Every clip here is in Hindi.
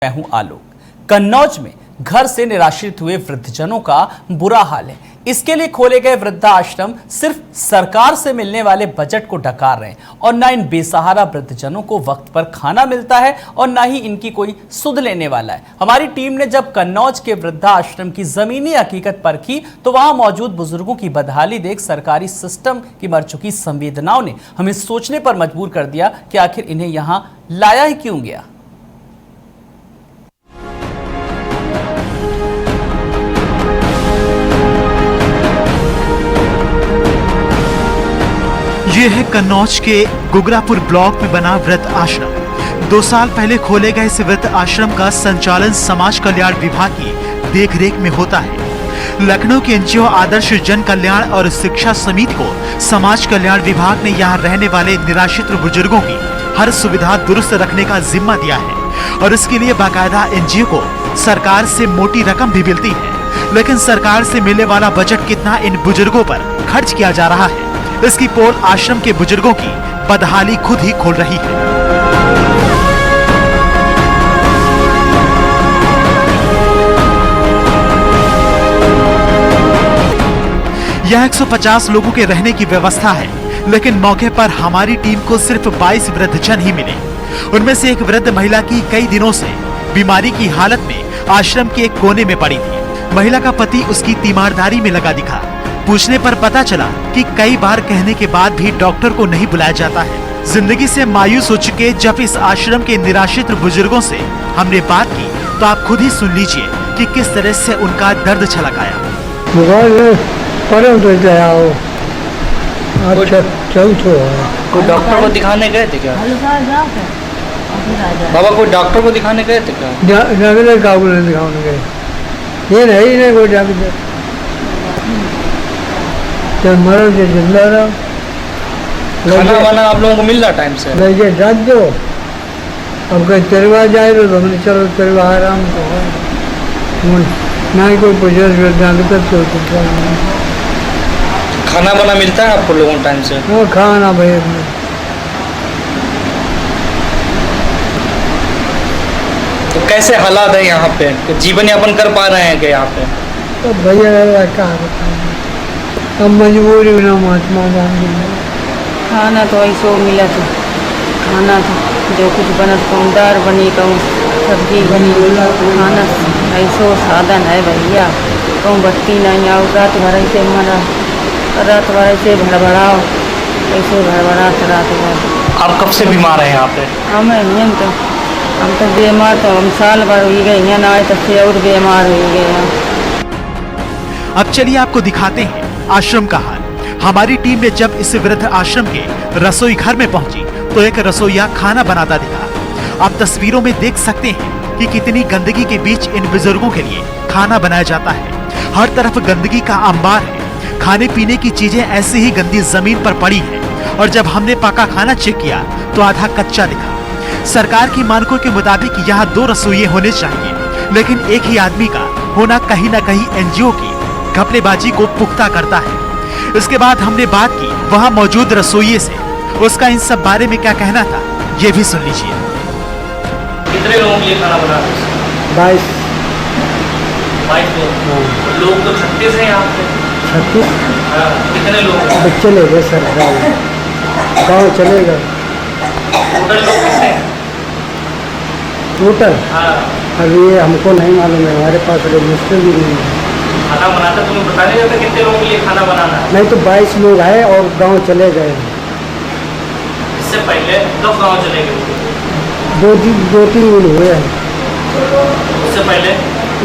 मैं हूं आलोक। कन्नौज में घर से निराश्रित हुए वृद्धजनों का बुरा हाल है। इसके लिए खोले गए वृद्धाश्रम सिर्फ सरकार से मिलने वाले बजट को डकार रहे हैं और ना इन बेसहारा वृद्धजनों को वक्त पर खाना मिलता है और ना ही इनकी कोई सुध लेने वाला है। हमारी टीम ने जब कन्नौज के वृद्धाश्रम की जमीनी हकीकत परखी तो वहां मौजूद बुजुर्गों की बदहाली देख सरकारी सिस्टम की मर चुकी संवेदनाओं ने हमें सोचने पर मजबूर कर दिया कि आखिर इन्हें यहाँ लाया ही क्यों गया। ये है कन्नौज के गुगरापुर ब्लॉक में बना वृद्ध आश्रम। 2 साल पहले खोले गए इस वृद्ध आश्रम का संचालन समाज कल्याण विभाग की देखरेख में होता है। लखनऊ के एनजीओ आदर्श जन कल्याण और शिक्षा समिति को समाज कल्याण विभाग ने यहाँ रहने वाले निराश्रित बुजुर्गों की हर सुविधा दुरुस्त रखने का जिम्मा दिया है और इसके लिए बाकायदा एनजीओ को सरकार से मोटी रकम भी मिलती है। लेकिन सरकार से मिलने वाला बजट कितना इन बुजुर्गों पर खर्च किया जा रहा है, इसकी पोल आश्रम के बुजुर्गों की बदहाली खुद ही खोल रही है। यह 150 लोगों के रहने की व्यवस्था है, लेकिन मौके पर हमारी टीम को सिर्फ 22 वृद्धजन ही मिले। उनमें से एक वृद्ध महिला की कई दिनों से बीमारी की हालत में आश्रम के एक कोने में पड़ी थी। महिला का पति उसकी तीमारदारी में लगा दिखा। पूछने पर पता चला कि कई बार कहने के बाद भी डॉक्टर को नहीं बुलाया जाता है। जिंदगी से मायूस हो चुके जब इस आश्रम के निराश्रित बुजुर्गों से हमने बात की तो आप खुद ही सुन लीजिए कि किस तरह से उनका दर्द छलकाया। कोई डॉक्टर को दिखाने गए थे क्या? बाबा कोई डॉक्टर को दिखाने गए थे क्या? दिखाने गए ये नहीं कोई डॉक्टर जब मरो जो जिंदा रहो। खाना वाना आप लोगों को मिल रहा टाइम से? लगे रख दो। अब कहीं तेरवा जाए तो हमने चलो तेरवा आराम तो ना ही कोई पूछे। खाना वाना मिलता है आपको लोगों को टाइम से? हाँ खाना भाई तो कैसे हालात है यहाँ पे? जीवन यापन कर पा रहे हैं क्या यहाँ पे? तो भैया कहा अब मजबूरी ना महात्मा खाना तो ऐसो मिला था। खाना तो जो कुछ बनत कहूँ दाल बनी कहूँ सब्जी बनी खाना ऐसो साधन है भैया। कहूँ बत्ती नहीं आओ रात भर ऐसे मरा रात भर ऐसे भड़बड़ाओ ऐसे भड़बड़ा रात भर। आप कब से बीमार हैं यहाँ पे? हम तो बीमार तो हम साल भर हो गए हैं ना तब से और बीमार हो गए। अब चलिए आपको दिखाते हैं आश्रम का हाल। हमारी टीम ने जब इस वृद्ध आश्रम के रसोई घर में पहुंची तो एक रसोइया खाना बनाता दिखा। आप तस्वीरों में देख सकते हैं कि कितनी गंदगी के बीच इन बुजुर्गों के लिए खाना बनाया जाता है। हर तरफ गंदगी का अंबार है। खाने पीने की चीजें ऐसे ही गंदी जमीन पर पड़ी है और जब हमने पका खाना चेक किया तो आधा कच्चा दिखा। सरकार की मानकों के मुताबिक यहाँ 2 रसोइये होने चाहिए, लेकिन एक ही आदमी का होना कहीं न कहीं एनजीओ की घपलेबाजी को पुख्ता करता है। इसके बाद हमने बात की वहां मौजूद रसोइये से। उसका इन सब बारे में क्या कहना था ये भी सुन लीजिए। कितने लोगों के लिए खाना बना रहे हैं? 22 लोग तो 36 हैं यहाँ पे। 36 कितने लोग? अब चले गए सर गाँव चले गए। टोटल लोग कितने हैं? टोटल हाँ। अभी ये हमको नहीं मालूम है, हमारे पास रजिस्टर भी नहीं है। खाना बनाता तुम्हें बता नहीं जाता कितने लोगों के लिए खाना बनाना है? नहीं तो 22 लोग आए और गांव चले गए। इससे पहले कब गांव चले गए? 2-3 दिन हुए हैं।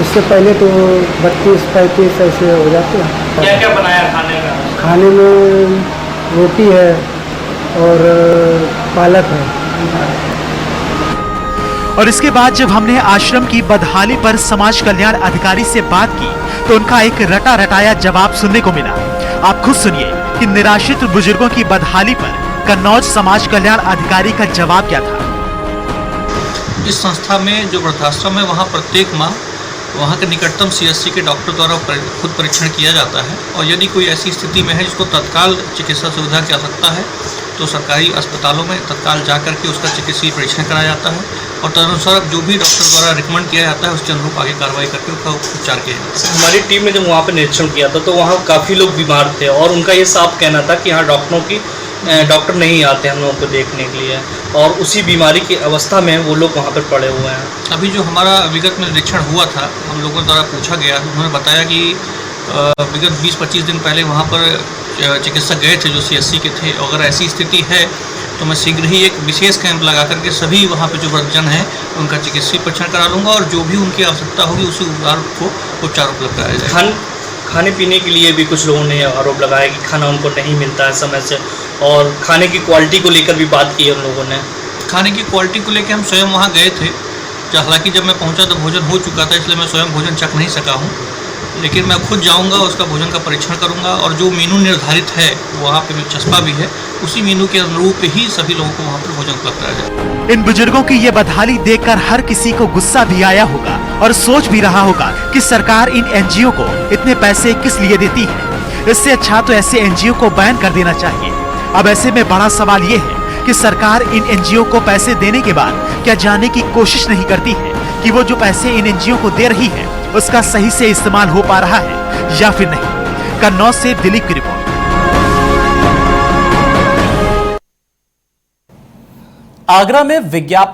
उससे पहले तो 32-35 ऐसे हो जाते हैं। क्या क्या बनाया खाने का? खाने में रोटी है और पालक है। और इसके बाद जब हमने आश्रम की बदहाली पर समाज कल्याण अधिकारी से बात की तो उनका एक रटा रटाया जवाब सुनने को मिला। आप खुद सुनिए कि निराश्रित बुजुर्गों की बदहाली पर कन्नौज समाज कल्याण अधिकारी का जवाब क्या था। इस संस्था में जो वृद्धाश्रम है वहाँ प्रत्येक माह वहाँ के निकटतम CSC के डॉक्टर द्वारा खुद परीक्षण किया जाता है और यदि कोई ऐसी स्थिति में है जिसको तत्काल चिकित्सा सुविधा की आवश्यकता है तो सरकारी अस्पतालों में तत्काल जा करके उसका चिकित्सीय परीक्षण कराया जाता है और तदनुसार जो भी डॉक्टर द्वारा रिकमेंड किया जाता है उसके अनुरूप आगे कार्रवाई करके उसका उपचार किया जाता है। हमारी टीम ने जब वहाँ पर निरीक्षण किया था तो वहाँ काफ़ी लोग बीमार थे और उनका ये साफ कहना था कि यहाँ डॉक्टर नहीं आते हम लोगों को देखने के लिए और उसी बीमारी की अवस्था में वो लोग वहाँ पर पड़े हुए हैं। अभी जो हमारा विगत में निरीक्षण हुआ था हम लोगों द्वारा पूछा गया, उन्होंने बताया कि विगत 20-25 दिन पहले वहाँ पर चिकित्सक गए थे जो CSC के थे। अगर ऐसी स्थिति है तो मैं शीघ्र ही एक विशेष कैंप लगा करके सभी वहाँ पे जो वृद्धजन हैं उनका चिकित्सीय परीक्षण करा लूँगा और जो भी उनकी आवश्यकता होगी उसी उपचार उपलब्ध कराया जाएगा। खाने पीने के लिए भी कुछ लोगों ने आरोप लगाया कि खाना उनको नहीं मिलता है समय से और खाने की क्वालिटी को लेकर भी बात की है उन लोगों ने। खाने की क्वालिटी को लेकर हम स्वयं वहाँ गए थे, हालांकि जब मैं पहुँचा तो भोजन हो चुका था इसलिए मैं स्वयं भोजन चख नहीं सका हूँ, लेकिन मैं खुद जाऊंगा उसका भोजन का परीक्षण करूंगा और जो मेनू निर्धारित है वहाँ पे चस्पा भी है उसी मेनू के अनुरूप ही सभी लोगों को वहाँ पर भोजन उपलब्ध कराया जाए। इन बुजुर्गों की ये बदहाली देखकर हर किसी को गुस्सा भी आया होगा और सोच भी रहा होगा कि सरकार इन NGO को इतने पैसे किस लिए देती है। इससे अच्छा तो ऐसे NGO को बैन कर देना चाहिए। अब ऐसे में बड़ा सवाल ये है कि सरकार इन NGO को पैसे देने के बाद क्या जानने की कोशिश नहीं करती है कि वो जो पैसे इन NGO को दे रही है उसका सही से इस्तेमाल हो पा रहा है या फिर नहीं। कन्नौज से दिलीप की रिपोर्ट। आगरा में विज्ञापन